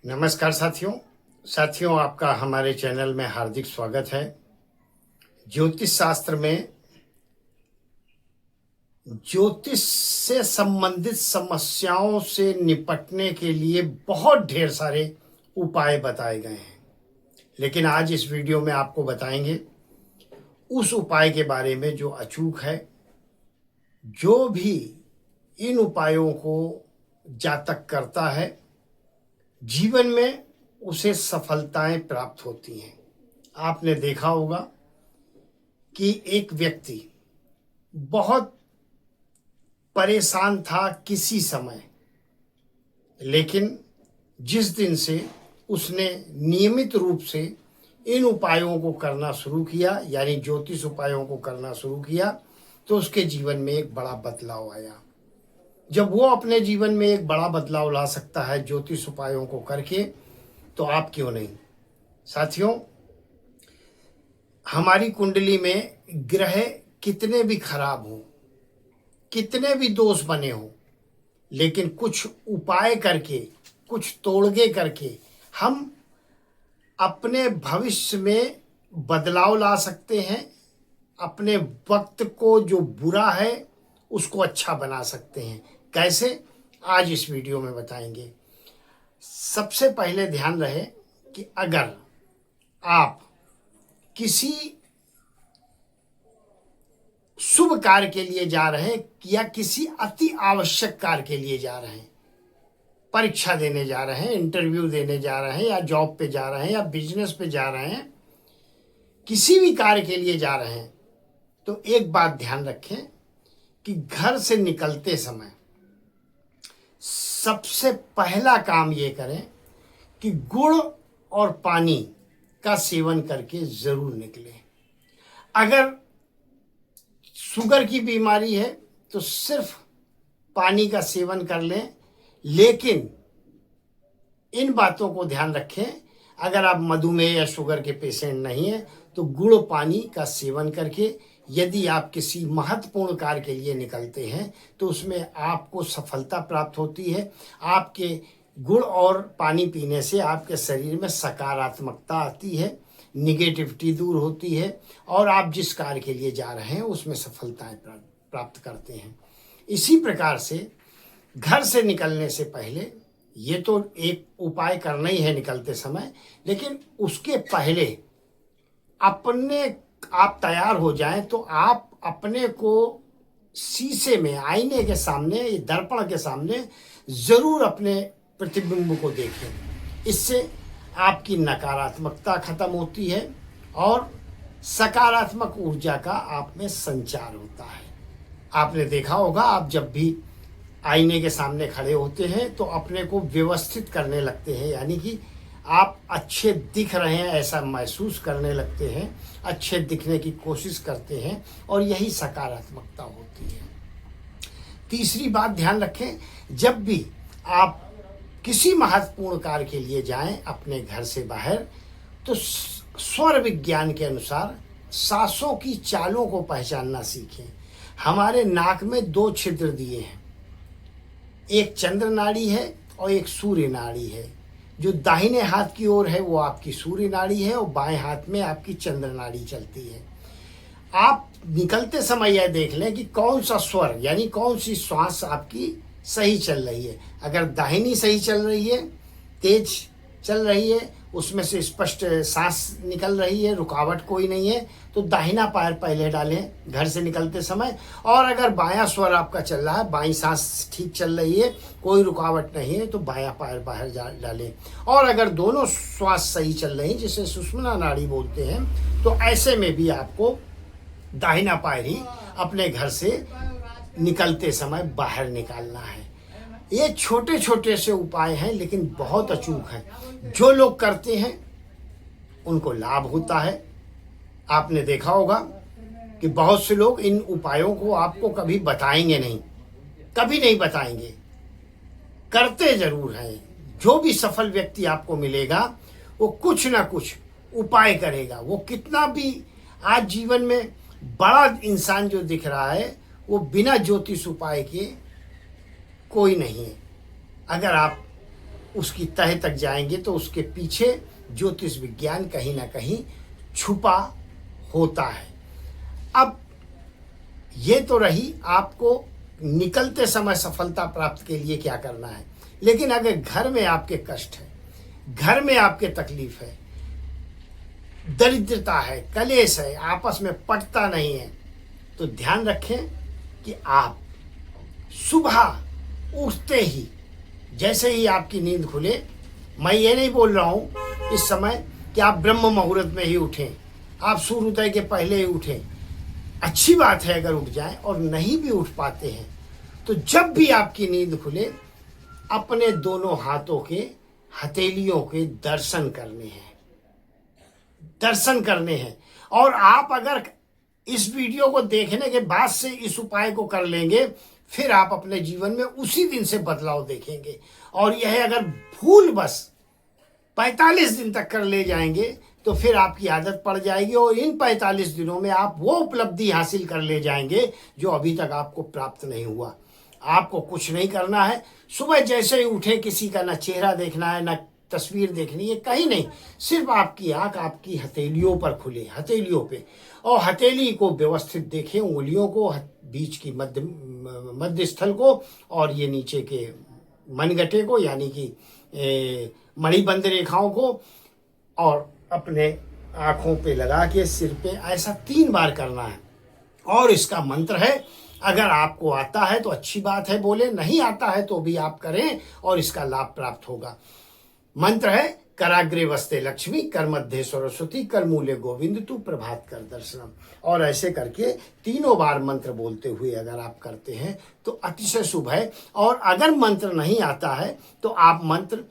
नमस्कार साथियों आपका हमारे चैनल में हार्दिक स्वागत है। ज्योतिष शास्त्र में ज्योतिष से संबंधित समस्याओं से निपटने के लिए बहुत ढेर सारे उपाय बताए गए हैं, लेकिन आज इस वीडियो में आपको बताएंगे उस उपाय के बारे में जो अचूक है। जो भी इन उपायों को जातक करता है, जीवन में उसे सफलताएं प्राप्त होती हैं। आपने देखा होगा कि एक व्यक्ति बहुत परेशान था किसी समय, लेकिन जिस दिन से उसने नियमित रूप से इन उपायों को करना शुरू किया, यानी ज्योतिष उपायों को करना शुरू किया, तो उसके जीवन में एक बड़ा बदलाव आया। जब वो अपने जीवन में एक बड़ा बदलाव ला सकता है ज्योतिष उपायों को करके, तो आप क्यों नहीं। साथियों, हमारी कुंडली में ग्रह कितने भी खराब हो, कितने भी दोष बने हो, लेकिन कुछ उपाय करके, कुछ तोड़गे करके हम अपने भविष्य में बदलाव ला सकते हैं। अपने वक्त को जो बुरा है उसको अच्छा बना सकते हैं। कैसे, आज इस वीडियो में बताएंगे। सबसे पहले ध्यान रहे कि अगर आप किसी शुभ कार्य के लिए जा रहे हैं या किसी अति आवश्यक कार्य के लिए जा रहे हैं, परीक्षा देने जा रहे हैं, इंटरव्यू देने जा रहे हैं, या जॉब पे जा रहे हैं, या बिजनेस पे जा रहे हैं, किसी भी कार्य के लिए जा रहे हैं, तो एक बात ध्यान रखें कि घर से निकलते समय सबसे पहला काम ये करें कि गुड़ और पानी का सेवन करके जरूर निकलें। अगर शुगर की बीमारी है तो सिर्फ पानी का सेवन कर लें, लेकिन इन बातों को ध्यान रखें, अगर आप मधुमेह या शुगर के पेशेंट नहीं हैं तो गुड़ पानी का सेवन करके यदि आप किसी महत्वपूर्ण कार्य के लिए निकलते हैं तो उसमें आपको सफलता प्राप्त होती है। आपके गुड़ और पानी पीने से आपके शरीर में सकारात्मकता आती है, निगेटिविटी दूर होती है, और आप जिस कार्य के लिए जा रहे हैं उसमें सफलताएं प्राप्त करते हैं। इसी प्रकार से घर से निकलने से पहले ये तो एक उपाय करना ही है निकलते समय, लेकिन उसके पहले आप तैयार हो जाएं तो आप अपने को शीशे में, आईने के सामने, दर्पण के सामने जरूर अपने प्रतिबिंब को देखें। इससे आपकी नकारात्मकता खत्म होती है और सकारात्मक ऊर्जा का आप में संचार होता है। आपने देखा होगा, आप जब भी आईने के सामने खड़े होते हैं तो अपने को व्यवस्थित करने लगते हैं, यानी कि आप अच्छे दिख रहे हैं ऐसा महसूस करने लगते हैं, अच्छे दिखने की कोशिश करते हैं, और यही सकारात्मकता होती है। तीसरी बात ध्यान रखें, जब भी आप किसी महत्वपूर्ण कार्य के लिए जाएं अपने घर से बाहर, तो स्वर विज्ञान के अनुसार सांसों की चालों को पहचानना सीखें। हमारे नाक में 2 छिद्र दिए हैं, एक चंद्र नाड़ी है और एक सूर्य नाड़ी है। जो दाहिने हाथ की ओर है वो आपकी सूर्य नाड़ी है और बाएं हाथ में आपकी चंद्र नाड़ी चलती है। आप निकलते समय यह देख लें कि कौन सा स्वर, यानी कौन सी श्वास आपकी सही चल रही है। अगर दाहिनी सही चल रही है, तेज चल रही है, उसमें से स्पष्ट सांस निकल रही है, रुकावट कोई नहीं है, तो दाहिना पैर पहले डालें घर से निकलते समय। और अगर बायां स्वर आपका चल रहा है, बाईं सांस ठीक चल रही है, कोई रुकावट नहीं है, तो बायां पैर बाहर डालें। और अगर दोनों श्वास सही चल रही, जिसे सुषुम्ना नाड़ी बोलते हैं, तो ऐसे में भी आपको दाहिना पैर ही अपने घर से निकलते समय बाहर निकालना है। ये छोटे छोटे से उपाय हैं, लेकिन बहुत अचूक हैं। जो लोग करते हैं उनको लाभ होता है। आपने देखा होगा कि बहुत से लोग इन उपायों को आपको कभी बताएंगे नहीं, कभी नहीं बताएंगे, करते जरूर हैं। जो भी सफल व्यक्ति आपको मिलेगा वो कुछ ना कुछ उपाय करेगा। वो कितना भी आज जीवन में बड़ा इंसान जो दिख रहा है, वो बिना ज्योतिष उपाय के कोई नहीं है। अगर आप उसकी तह तक जाएंगे तो उसके पीछे ज्योतिष विज्ञान कहीं ना कहीं छुपा होता है। अब ये तो रही आपको निकलते समय सफलता प्राप्त के लिए क्या करना है, लेकिन अगर घर में आपके कष्ट है, घर में आपके तकलीफ है, दरिद्रता है, कलेश है, आपस में पटता नहीं है, तो ध्यान रखें कि आप सुबह उठते ही, जैसे ही आपकी नींद खुले, मैं ये नहीं बोल रहा हूं इस समय कि आप ब्रह्म मुहूर्त में ही उठें, आप सूर्योदय के पहले ही उठें। अच्छी बात है अगर उठ जाएं, और नहीं भी उठ पाते हैं तो जब भी आपकी नींद खुले अपने दोनों हाथों के हथेलियों के दर्शन करने हैं, दर्शन करने हैं। और आप अगर इस वीडियो को देखने के बाद से इस उपाय को कर लेंगे, फिर आप अपने जीवन में उसी दिन से बदलाव देखेंगे। और यह अगर भूल बस 45 दिन तक कर ले जाएंगे तो फिर आपकी आदत पड़ जाएगी, और इन 45 दिनों में आप वो उपलब्धि हासिल कर ले जाएंगे जो अभी तक आपको प्राप्त नहीं हुआ। आपको कुछ नहीं करना है, सुबह जैसे ही उठे किसी का ना चेहरा देखना है, ना तस्वीर देखनी है, कहीं नहीं, सिर्फ आपकी आंख आपकी हथेलियों पर खुले, हथेलियों पे, और हथेली को व्यवस्थित देखें, उंगलियों को, बीच की मध्य स्थल को, और ये नीचे के मनगटे को, यानी कि मणिबंध रेखाओं को, और अपने आंखों पे लगा के सिर पे ऐसा 3 बार करना है। और इसका मंत्र है, अगर आपको आता है तो अच्छी बात है, बोले, नहीं आता है तो भी आप करें और इसका लाभ प्राप्त होगा। मंत्र है, कराग्रे वस्ते लक्ष्मी, कर मध्य सरस्वती, कर मूले गोविंद तू, प्रभात कर दर्शनम। और ऐसे करके 3 बार मंत्र बोलते हुए अगर आप करते हैं तो अतिशय शुभ है। और अगर मंत्र नहीं आता है तो आप मंत्र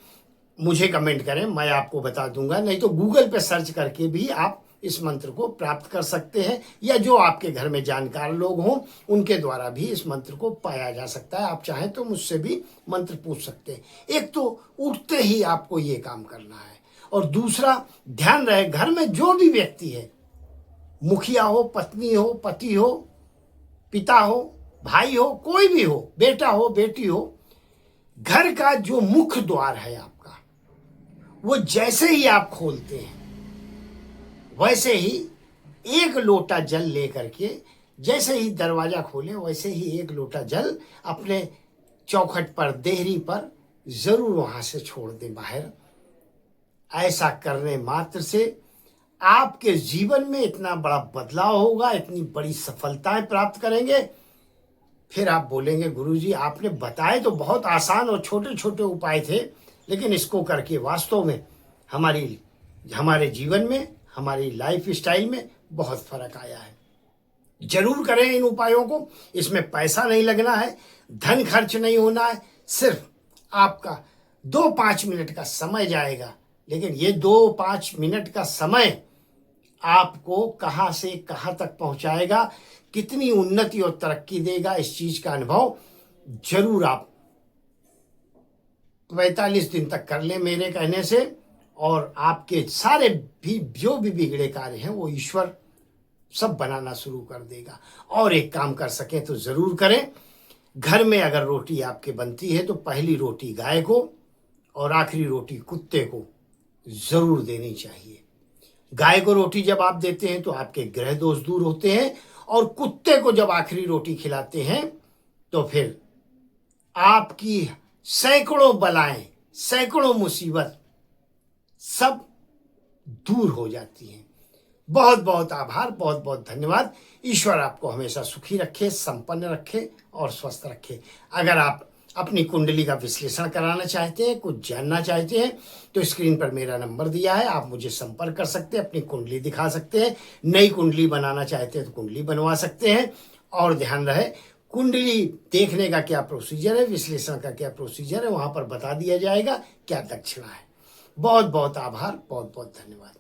मुझे कमेंट करें, मैं आपको बता दूंगा, नहीं तो गूगल पे सर्च करके भी आप इस मंत्र को प्राप्त कर सकते हैं, या जो आपके घर में जानकार लोग हों उनके द्वारा भी इस मंत्र को पाया जा सकता है। आप चाहें तो मुझसे भी मंत्र पूछ सकते हैं। एक तो उठते ही आपको ये काम करना है, और दूसरा ध्यान रहे, घर में जो भी व्यक्ति है, मुखिया हो, पत्नी हो, पति हो, पिता हो, भाई हो, कोई भी हो, बेटा हो, बेटी हो, घर का जो मुख्य द्वार है आपका, वो जैसे ही आप खोलते हैं वैसे ही 1 लोटा जल लेकर के, जैसे ही दरवाजा खोले वैसे ही 1 लोटा जल अपने चौखट पर, देहरी पर जरूर वहां से छोड़ दें बाहर। ऐसा करने मात्र से आपके जीवन में इतना बड़ा बदलाव होगा, इतनी बड़ी सफलताएं प्राप्त करेंगे। फिर आप बोलेंगे, गुरुजी आपने बताए तो बहुत आसान और छोटे छोटे उपाय थे, लेकिन इसको करके वास्तव में हमारे जीवन में, हमारी लाइफ स्टाइल में बहुत फर्क आया है। जरूर करें इन उपायों को, इसमें पैसा नहीं लगना है, धन खर्च नहीं होना है, सिर्फ आपका 2-5 मिनट का समय जाएगा। लेकिन ये 2-5 मिनट का समय आपको कहां से कहां तक पहुंचाएगा, कितनी उन्नति और तरक्की देगा, इस चीज का अनुभव जरूर आप 45 दिन तक कर लें मेरे कहने से, और आपके सारे भी जो भी बिगड़े कार्य हैं वो ईश्वर सब बनाना शुरू कर देगा। और एक काम कर सकें तो जरूर करें, घर में अगर रोटी आपके बनती है तो पहली रोटी गाय को और आखिरी रोटी कुत्ते को जरूर देनी चाहिए। गाय को रोटी जब आप देते हैं तो आपके ग्रह दोष दूर होते हैं, और कुत्ते को जब आखिरी रोटी खिलाते हैं तो फिर आपकी सैकड़ों बलाएं, सैकड़ों मुसीबत सब दूर हो जाती हैं। बहुत बहुत आभार, बहुत बहुत धन्यवाद। ईश्वर आपको हमेशा सुखी रखे, संपन्न रखे और स्वस्थ रखे। अगर आप अपनी कुंडली का विश्लेषण कराना चाहते हैं, कुछ जानना चाहते हैं, तो स्क्रीन पर मेरा नंबर दिया है, आप मुझे संपर्क कर सकते हैं, अपनी कुंडली दिखा सकते हैं। नई कुंडली बनाना चाहते हैं तो कुंडली बनवा सकते हैं। और ध्यान रहे, कुंडली देखने का क्या प्रोसीजर है, विश्लेषण का क्या प्रोसीजर है, वहां पर बता दिया जाएगा क्या दक्षिणा है। बहुत बहुत आभार, बहुत बहुत धन्यवाद।